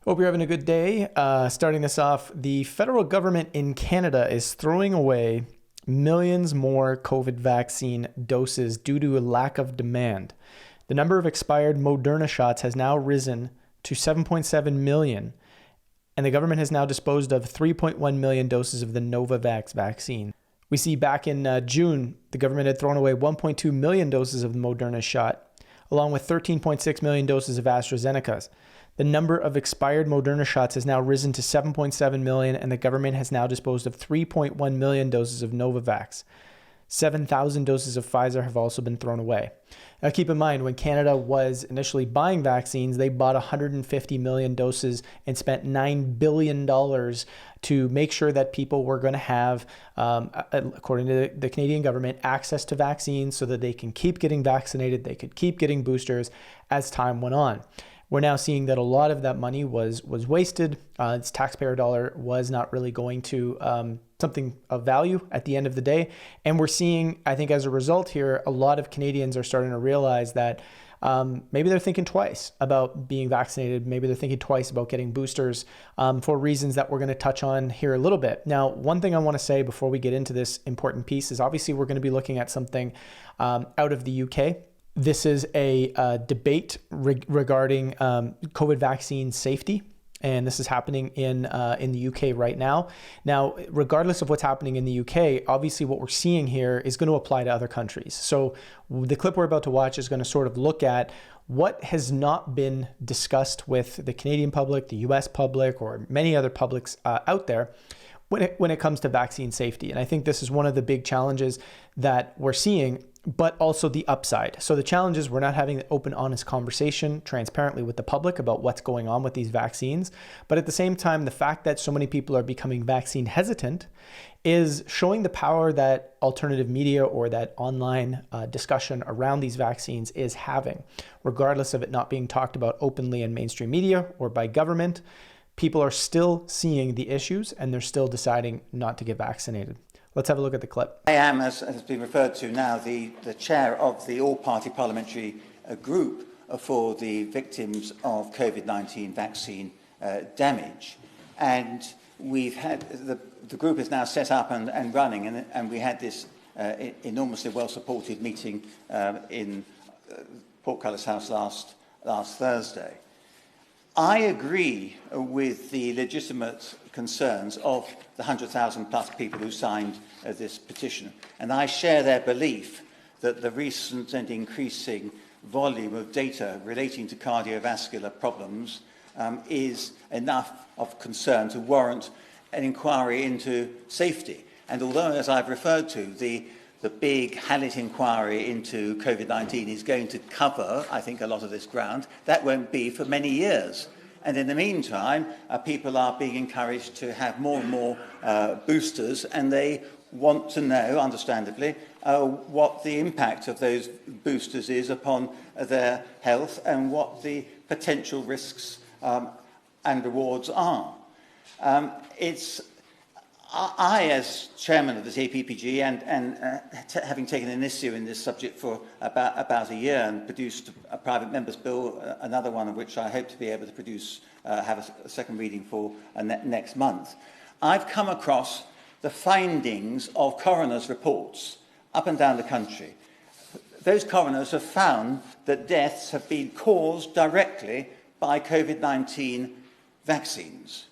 Hope you're having a good day. Starting this off, the federal government in Canada is throwing away millions more COVID vaccine doses due to a lack of demand. The number of expired Moderna shots has now risen to 7.7 million, and the government has now disposed of 3.1 million doses of the Novavax vaccine. We see back in June, the government had thrown away 1.2 million doses of the Moderna shot, along with 13.6 million doses of AstraZeneca's. The number of expired Moderna shots has now risen to 7.7 million, and the government has now disposed of 3.1 million doses of Novavax. 7,000 doses of Pfizer have also been thrown away. Now keep in mind, when Canada was initially buying vaccines, they bought 150 million doses and spent $9 billion to make sure that people were going to have, according to the Canadian government, access to vaccines so that they can keep getting vaccinated, they could keep getting boosters as time went on. We're now seeing that a lot of that money was wasted. Its taxpayer dollar was not really going to something of value at the end of the day. And we're seeing, I think as a result here, a lot of Canadians are starting to realize that maybe they're thinking twice about being vaccinated. Maybe they're thinking twice about getting boosters for reasons that we're going to touch on here a little bit. Now, one thing I want to say before we get into this important piece is obviously we're going to be looking at something out of the UK. This is a debate regarding COVID vaccine safety, and this is happening in the UK right now. Now, regardless of what's happening in the UK, obviously what we're seeing here is going to apply to other countries. So the clip we're about to watch is going to sort of look at what has not been discussed with the Canadian public, the US public, or many other publics out there when it comes to vaccine safety. And I think this is one of the big challenges that we're seeing, but also the upside. So the challenge is we're not having an open, honest conversation transparently with the public about what's going on with these vaccines. But at the same time, the fact that so many people are becoming vaccine hesitant is showing the power that alternative media or that online discussion around these vaccines is having. Regardless of it not being talked about openly in mainstream media or by government, people are still seeing the issues and they're still deciding not to get vaccinated. Let's have a look at the clip. I am, as has been referred to now, the chair of the all-party parliamentary group for the victims of COVID-19 vaccine damage. And we've had, the group is now set up and running, and we had this enormously well-supported meeting in Portcullis House last Thursday. I agree with the legitimate concerns of the 100,000 plus people who signed this petition, and I share their belief that the recent and increasing volume of data relating to cardiovascular problems is enough of concern to warrant an inquiry into safety. And although, as I've referred to, the big Hallett inquiry into COVID-19 is going to cover, I think, a lot of this ground, that won't be for many years. And in the meantime, people are being encouraged to have more and more boosters, and they want to know, understandably, what the impact of those boosters is upon their health and what the potential risks and rewards are. I, as chairman of the APPG, and having taken an issue in this subject for about a year and produced a private member's bill, another one of which I hope to be able to produce, have a second reading for next month, I've come across the findings of coroners' reports up and down the country. Those coroners have found that deaths have been caused directly by COVID-19 vaccines.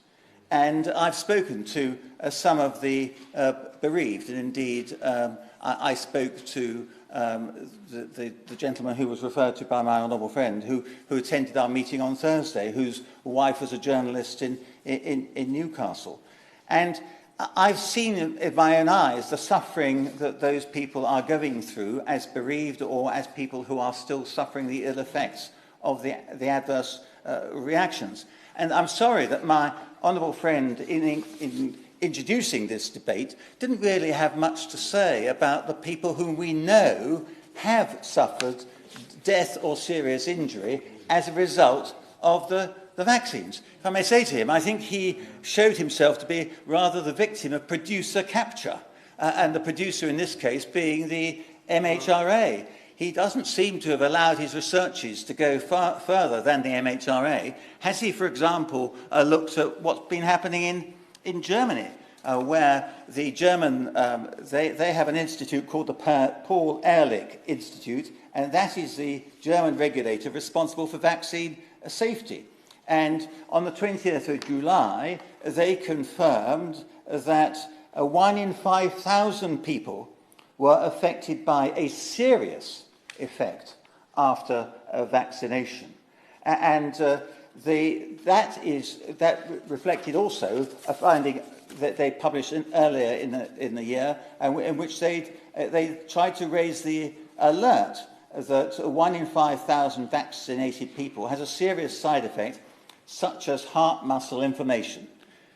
And I've spoken to some of the bereaved, and indeed I spoke to the gentleman who was referred to by my honourable friend who attended our meeting on Thursday, whose wife was a journalist in Newcastle. And I've seen in my own eyes the suffering that those people are going through as bereaved or as people who are still suffering the ill effects of the adverse reactions. And I'm sorry that my honourable friend, in introducing this debate, didn't really have much to say about the people whom we know have suffered death or serious injury as a result of the vaccines. If I may say to him, I think he showed himself to be rather the victim of producer capture, and the producer in this case being the MHRA. he doesn't seem to have allowed his researches to go far further than the MHRA. Has he, for example, looked at what's been happening in Germany, where the German, they have an institute called the Paul-Ehrlich Institute, and that is the German regulator responsible for vaccine safety. And on the 20th of July, they confirmed that 1 in 5,000 people were affected by a serious effect after vaccination. And that reflected also a finding that they published earlier in the year, in which they tried to raise the alert that 1 in 5,000 vaccinated people has a serious side effect, such as heart muscle inflammation.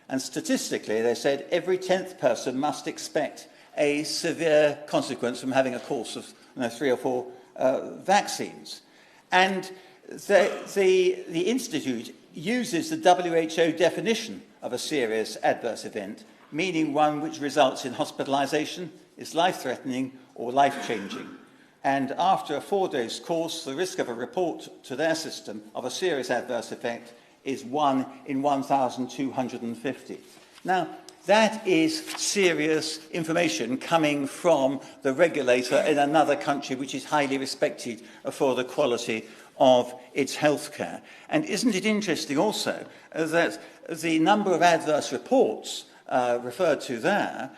And statistically, they said every 10th person must expect a severe consequence from having a course of 3 or 4 vaccines. And the Institute uses the WHO definition of a serious adverse event, meaning one which results in hospitalization, is life-threatening or life-changing. And after a 4-dose course, the risk of a report to their system of a serious adverse effect is 1 in 1,250. Now, that is serious information coming from the regulator in another country which is highly respected for the quality of its healthcare. And isn't it interesting also that the number of adverse reports referred to there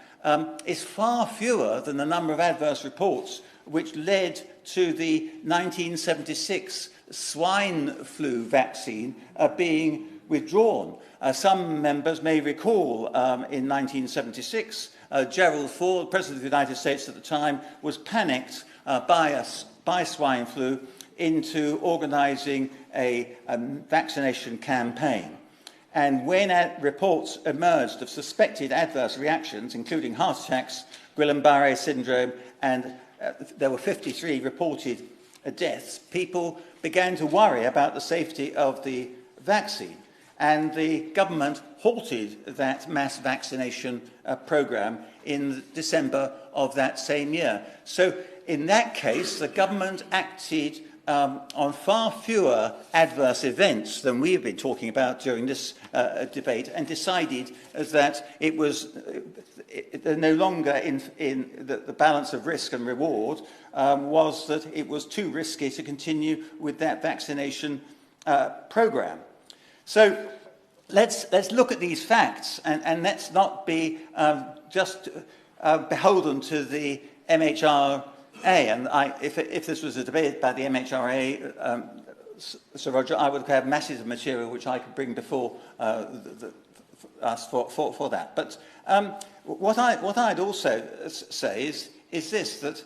is far fewer than the number of adverse reports which led to the 1976 swine flu vaccine being withdrawn. Some members may recall in 1976, Gerald Ford, President of the United States at the time, was panicked by swine flu into organising a vaccination campaign. And when reports emerged of suspected adverse reactions, including heart attacks, Guillain-Barré syndrome, and there were 53 reported deaths, people began to worry about the safety of the vaccine. And the government halted that mass vaccination programme in December of that same year. So in that case, the government acted on far fewer adverse events than we have been talking about during this debate, and decided that it was no longer in the balance of risk and reward was that it was too risky to continue with that vaccination programme. So let's look at these facts, and let's not be just beholden to the MHRA. And if this was a debate about the MHRA, Sir Roger, I would have masses of material which I could bring before us for that. But what I'd also say is this, that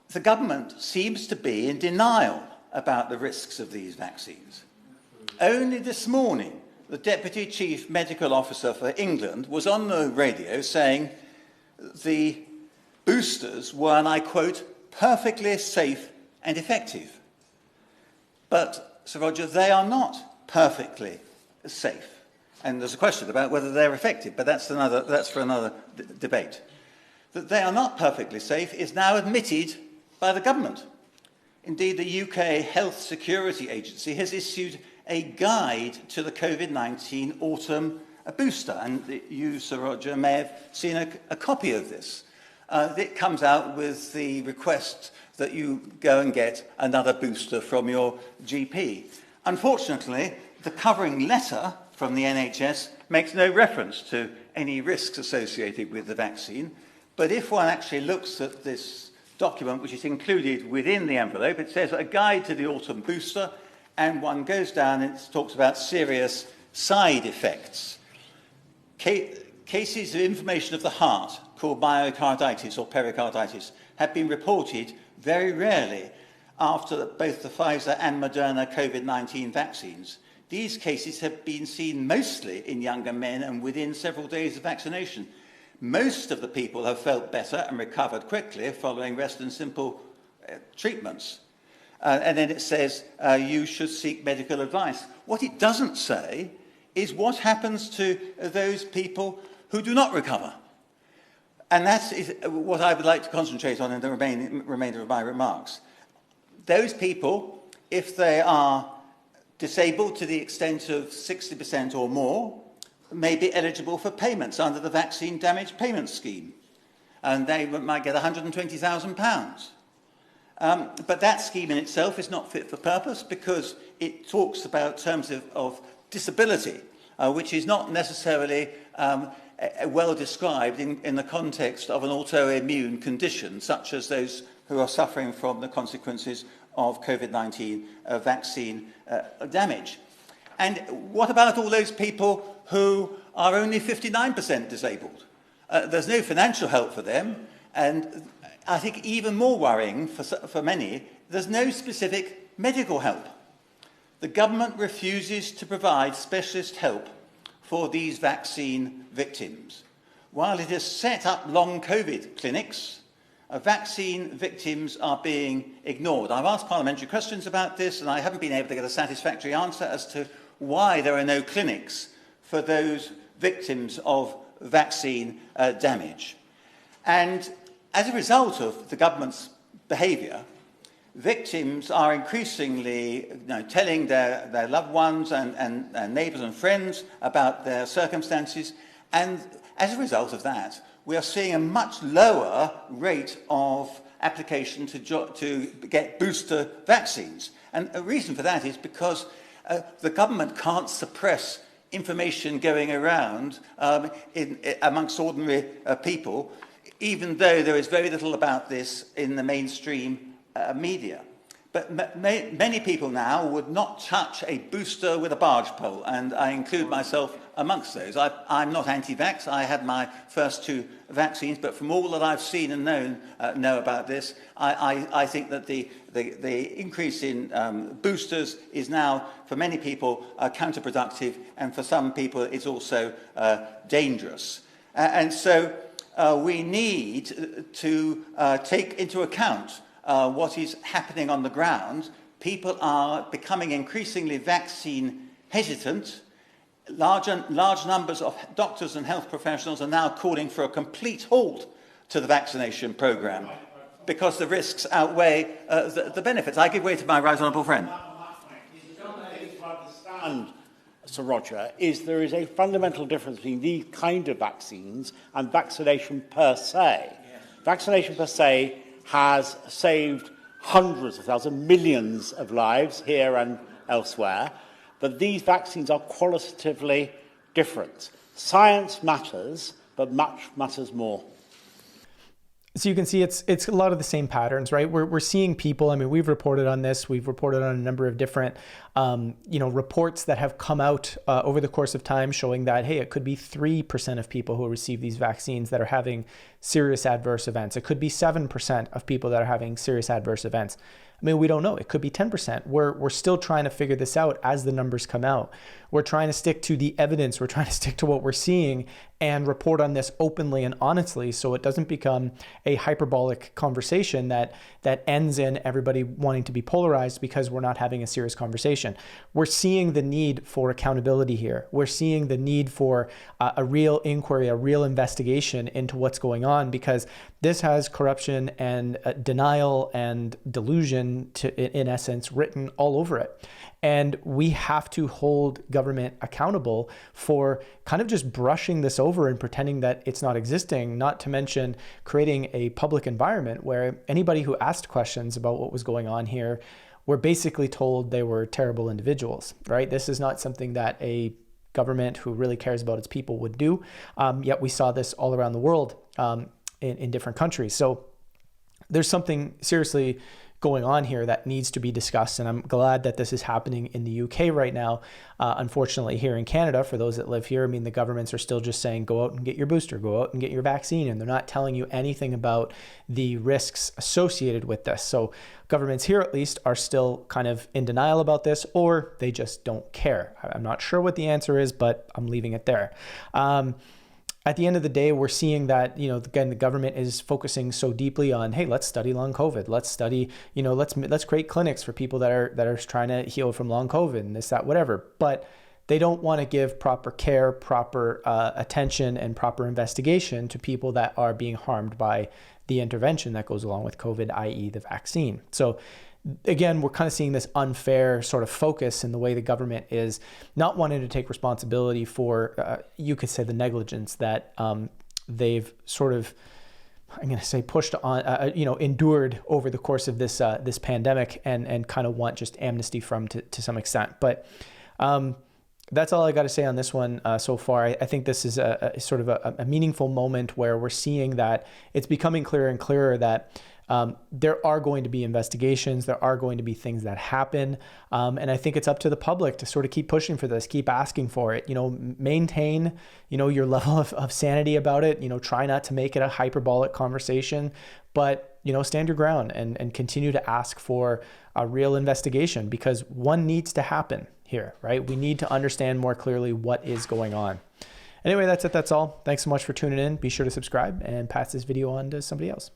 the government seems to be in denial about the risks of these vaccines. Only this morning, the Deputy Chief Medical Officer for England was on the radio saying the boosters were, and I quote, perfectly safe and effective. But, Sir Roger, they are not perfectly safe. And there's a question about whether they're effective, but that's for another debate. That they are not perfectly safe is now admitted by the government. Indeed, the UK Health Security Agency has issued a guide to the COVID-19 autumn booster, and you, Sir Roger, may have seen a copy of this. It comes out with the request that you go and get another booster from your GP. Unfortunately, the covering letter from the NHS makes no reference to any risks associated with the vaccine, but if one actually looks at this document, which is included within the envelope, it says a guide to the autumn booster, and one goes down and it talks about serious side effects. Cases of inflammation of the heart, called myocarditis or pericarditis, have been reported very rarely after both the Pfizer and Moderna COVID-19 vaccines. These cases have been seen mostly in younger men and within several days of vaccination. Most of the people have felt better and recovered quickly following rest and simple treatments. And then it says you should seek medical advice. What it doesn't say is what happens to those people who do not recover. And that is what I would like to concentrate on in the remainder of my remarks. Those people, if they are disabled to the extent of 60% or more, may be eligible for payments under the Vaccine Damage Payment Scheme. And they might get £120,000. But that scheme in itself is not fit for purpose because it talks about terms of disability, which is not necessarily well described in the context of an autoimmune condition, such as those who are suffering from the consequences of COVID-19 vaccine damage. And what about all those people who are only 59% disabled? There's no financial help for them, and I think even more worrying for many, there's no specific medical help. The government refuses to provide specialist help for these vaccine victims. While it has set up long COVID clinics, vaccine victims are being ignored. I've asked parliamentary questions about this, and I haven't been able to get a satisfactory answer as to why there are no clinics for those victims of vaccine damage. And as a result of the government's behaviour, victims are increasingly telling their loved ones and neighbours and friends about their circumstances. And as a result of that, we are seeing a much lower rate of application to get booster vaccines. And a reason for that is because the government can't suppress information going around amongst ordinary people, even though there is very little about this in the mainstream media. But many people now would not touch a booster with a barge pole, and I include myself amongst those. I'm not anti-vax. I had my first 2 vaccines, but from all that I've seen and know about this, I think that the increase in boosters is now, for many people, counterproductive, and for some people it's also dangerous. And so we need to take into account what is happening on the ground. People are becoming increasingly vaccine hesitant. Large numbers of doctors and health professionals are now calling for a complete halt to the vaccination programme because the risks outweigh the benefits. I give way to my right honourable friend. Sir Roger, there is a fundamental difference between these kind of vaccines and vaccination per se. Yes. Vaccination per se has saved hundreds of thousands, millions of lives here and elsewhere, but these vaccines are qualitatively different. Science matters, but much matters more. So you can see it's a lot of the same patterns, right? We're seeing people. I mean, we've reported on this. We've reported on a number of different, reports that have come out over the course of time showing that, hey, it could be 3% of people who receive these vaccines that are having serious adverse events. It could be 7% of people that are having serious adverse events. I mean, we don't know. It could be 10%. We're still trying to figure this out as the numbers come out. We're trying to stick to the evidence. We're trying to stick to what we're seeing and report on this openly and honestly so it doesn't become a hyperbolic conversation that ends in everybody wanting to be polarized because we're not having a serious conversation. We're seeing the need for accountability here. We're seeing the need for a real inquiry, a real investigation into what's going on because this has corruption and denial and delusion, in essence, written all over it. And we have to hold government accountable for kind of just brushing this over and pretending that it's not existing, not to mention creating a public environment where anybody who asked questions about what was going on here were basically told they were terrible individuals, right? This is not something that a government who really cares about its people would do. Yet we saw this all around the world in different countries. So there's something seriously going on here that needs to be discussed. And I'm glad that this is happening in the UK right now. Unfortunately, here in Canada, for those that live here, I mean, the governments are still just saying, go out and get your booster, go out and get your vaccine. And they're not telling you anything about the risks associated with this. So governments here, at least, are still kind of in denial about this, or they just don't care. I'm not sure what the answer is, but I'm leaving it there. At the end of the day, we're seeing that, again, the government is focusing so deeply on, hey, let's study long COVID. Let's study, let's create clinics for people that are trying to heal from long COVID and this, that, whatever. But they don't want to give proper care, proper attention, and proper investigation to people that are being harmed by the intervention that goes along with COVID, i.e. the vaccine. So again, we're kind of seeing this unfair sort of focus in the way the government is not wanting to take responsibility for, you could say, the negligence that they've sort of, I'm going to say, pushed on, endured over the course of this this pandemic, and kind of want just amnesty from to some extent. But that's all I got to say on this one so far. I think this is a sort of a meaningful moment where we're seeing that it's becoming clearer and clearer that there are going to be investigations, there are going to be things that happen. And I think it's up to the public to sort of keep pushing for this, keep asking for it, maintain, your level of sanity about it, try not to make it a hyperbolic conversation, but, stand your ground and continue to ask for a real investigation, because one needs to happen here, right? We need to understand more clearly what is going on. Anyway, that's it. That's all. Thanks so much for tuning in. Be sure to subscribe and pass this video on to somebody else.